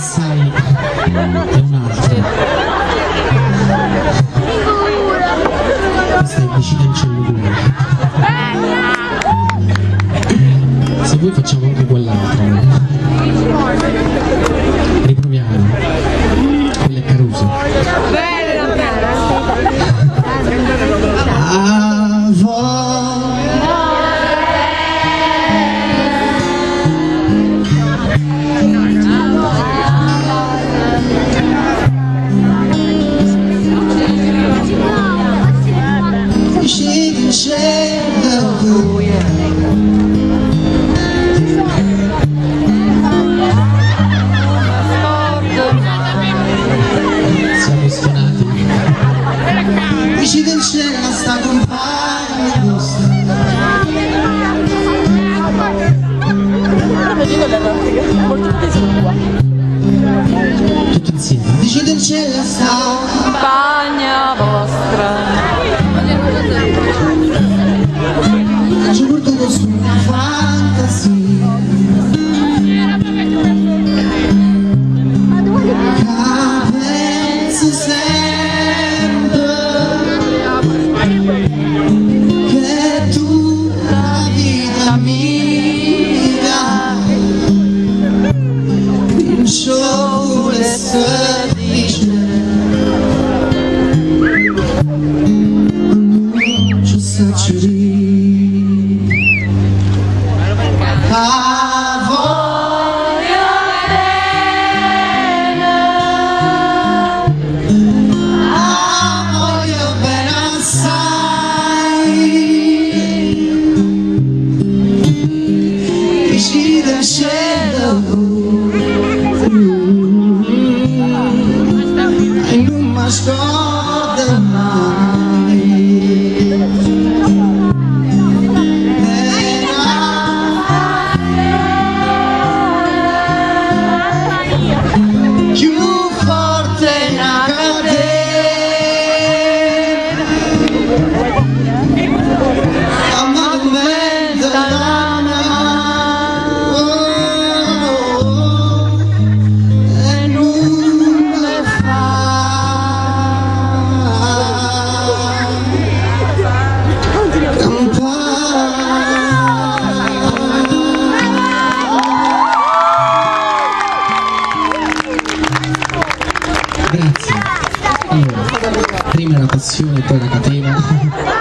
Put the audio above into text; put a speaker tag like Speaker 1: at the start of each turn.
Speaker 1: sai è un'altra. Questa è DICITENCELLO 2. Se vuoi facciamo anche quell'altra. Riproviamo. Quella è Caruso. Siamo stonati. DICITENCELLO sta compagna nostra. Tutti insieme. DICITENCELLO sta
Speaker 2: compagna vostra.
Speaker 1: ci ho portato su una fantasia che penso sempre che tutta la vita mia in ciò vuole essere felice. Ci sacci e non mi scorda mai. Più forte una catena a movimento la mano e non le fa Grazie. Allora, prima la passione, poi la catena.